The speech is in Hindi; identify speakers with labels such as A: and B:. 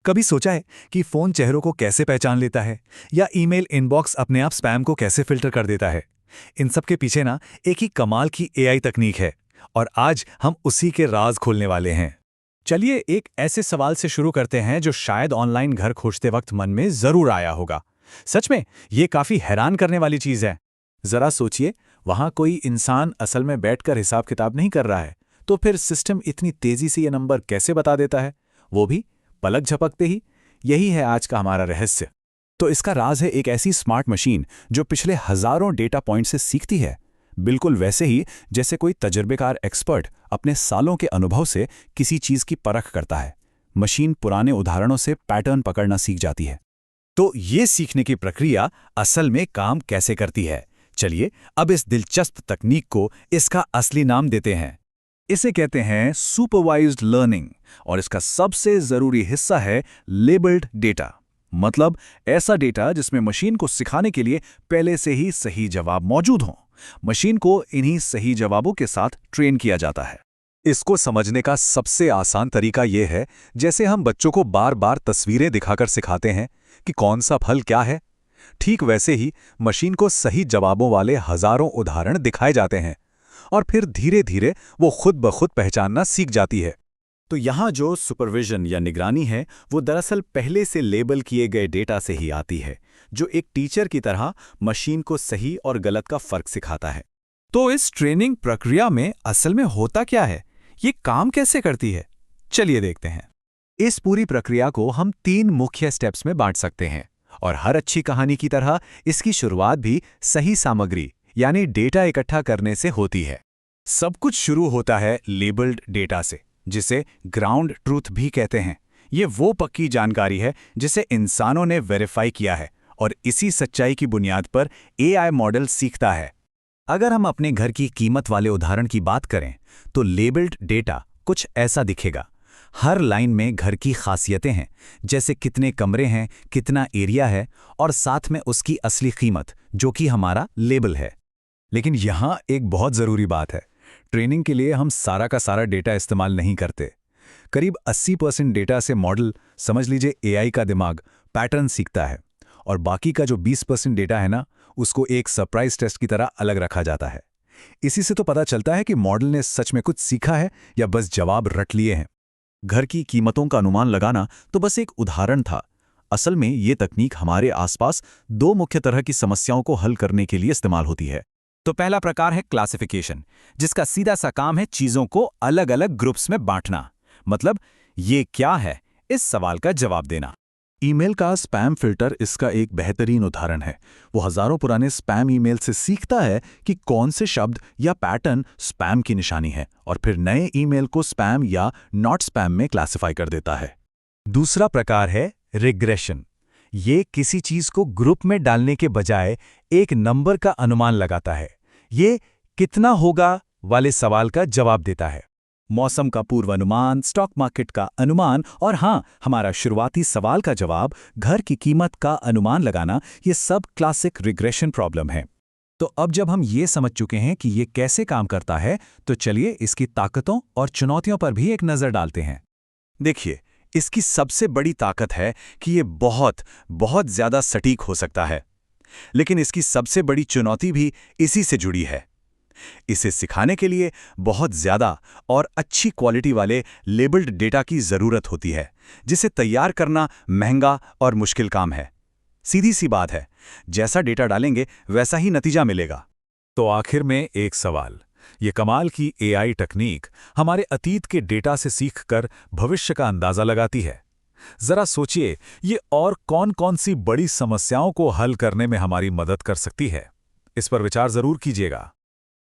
A: कभी सोचा है कि फोन चेहरों को कैसे पहचान लेता है या ईमेल इनबॉक्स अपने आप स्पैम को कैसे फिल्टर कर देता है? इन सब के पीछे ना एक ही कमाल की एआई तकनीक है और आज हम उसी के राज खोलने वाले हैं। चलिए एक ऐसे सवाल से शुरू करते हैं जो शायद ऑनलाइन घर खोजते वक्त मन में जरूर आया होगा। सच में ये काफी हैरान करने वाली चीज है। जरा सोचिए, वहां कोई इंसान असल में बैठकर हिसाब किताब नहीं कर रहा है, तो फिर सिस्टम इतनी तेजी से ये नंबर कैसे बता देता है, वो भी पलक झपकते ही। यही है आज का हमारा रहस्य। तो इसका राज है एक ऐसी स्मार्ट मशीन जो पिछले हजारों डेटा पॉइंट से सीखती है, बिल्कुल वैसे ही जैसे कोई तजुर्बेकार एक्सपर्ट अपने सालों के अनुभव से किसी चीज की परख करता है। मशीन पुराने उदाहरणों से पैटर्न पकड़ना सीख जाती है। तो ये सीखने की प्रक्रिया असल में काम कैसे करती है? चलिए अब इस दिलचस्प तकनीक को इसका असली नाम देते हैं। इसे कहते हैं सुपरवाइज्ड लर्निंग और इसका सबसे जरूरी हिस्सा है लेबल्ड डेटा। मतलब ऐसा डेटा जिसमें मशीन को सिखाने के लिए पहले से ही सही जवाब मौजूद हों। मशीन को इन्हीं सही जवाबों के साथ ट्रेन किया जाता है। इसको समझने का सबसे आसान तरीका यह है जैसे हम बच्चों को बार बार तस्वीरें दिखाकर सिखाते हैं कि कौन सा फल क्या है। ठीक वैसे ही मशीन को सही जवाबों वाले हजारों उदाहरण दिखाए जाते हैं और फिर धीरे धीरे वो खुद ब खुद पहचानना सीख जाती है। तो यहाँ जो सुपरविजन या निगरानी है वो दरअसल पहले से लेबल किए गए डेटा से ही आती है, जो एक टीचर की तरह मशीन को सही और गलत का फर्क सिखाता है। तो इस ट्रेनिंग प्रक्रिया में असल में होता क्या है, ये काम कैसे करती है? चलिए देखते हैं। इस पूरी प्रक्रिया को हम 3 मुख्य स्टेप्स में बांट सकते हैं और हर अच्छी कहानी की तरह इसकी शुरुआत भी सही सामग्री यानी डेटा इकट्ठा करने से होती है। सब कुछ शुरू होता है लेबल्ड डेटा से, जिसे ग्राउंड ट्रूथ भी कहते हैं। ये वो पक्की जानकारी है जिसे इंसानों ने वेरीफाई किया है और इसी सच्चाई की बुनियाद पर एआई मॉडल सीखता है। अगर हम अपने घर की कीमत वाले उदाहरण की बात करें तो लेबल्ड डेटा कुछ ऐसा दिखेगा। हर लाइन में घर की खासियतें हैं, जैसे कितने कमरे हैं, कितना एरिया है और साथ में उसकी असली कीमत जो कि हमारा लेबल है। लेकिन यहाँ एक बहुत ज़रूरी बात है, ट्रेनिंग के लिए हम सारा का सारा डेटा इस्तेमाल नहीं करते। करीब 80% डेटा से मॉडल, समझ लीजिए एआई का दिमाग, पैटर्न सीखता है और बाकी का जो 20% डेटा है ना, उसको एक सरप्राइज टेस्ट की तरह अलग रखा जाता है। इसी से तो पता चलता है कि मॉडल ने सच में कुछ सीखा है या बस जवाब रट लिए हैं। घर की कीमतों का अनुमान लगाना तो बस एक उदाहरण था। असल में ये तकनीक हमारे आसपास 2 मुख्य तरह की समस्याओं को हल करने के लिए इस्तेमाल होती है। तो पहला प्रकार है क्लासिफिकेशन, जिसका सीधा सा काम है चीजों को अलग अलग ग्रुप्स में बांटना। मतलब ये क्या है, इस सवाल का जवाब देना। ईमेल का स्पैम फिल्टर इसका एक बेहतरीन उदाहरण है। वो हजारों पुराने स्पैम ईमेल से सीखता है कि कौन से शब्द या पैटर्न स्पैम की निशानी है और फिर नए ईमेल को स्पैम या नॉट स्पैम में क्लासिफाई कर देता है। दूसरा प्रकार है रिग्रेशन। ये किसी चीज को ग्रुप में डालने के बजाय एक नंबर का अनुमान लगाता है। ये कितना होगा वाले सवाल का जवाब देता है। मौसम का पूर्वानुमान, स्टॉक मार्केट का अनुमान और हाँ, हमारा शुरुआती सवाल का जवाब, घर की कीमत का अनुमान लगाना, ये सब क्लासिक रिग्रेशन प्रॉब्लम है। तो अब जब हम ये समझ चुके हैं कि ये कैसे काम करता है, तो चलिए इसकी ताकतों और चुनौतियों पर भी एक नज़र डालते हैं। देखिए, इसकी सबसे बड़ी ताकत है कि ये बहुत ज़्यादा सटीक हो सकता है, लेकिन इसकी सबसे बड़ी चुनौती भी इसी से जुड़ी है। इसे सिखाने के लिए बहुत ज़्यादा और अच्छी क्वालिटी वाले लेबल्ड डेटा की ज़रूरत होती है, जिसे तैयार करना महंगा और मुश्किल काम है। सीधी सी बात है, जैसा डेटा डालेंगे वैसा ही नतीजा मिलेगा। तो आखिर में एक सवाल, ये कमाल की एआई तकनीक हमारे अतीत के डेटा से सीखकर भविष्य का अंदाजा लगाती है। जरा सोचिए, ये और कौन-कौन सी बड़ी समस्याओं को हल करने में हमारी मदद कर सकती है? इस पर विचार जरूर कीजिएगा।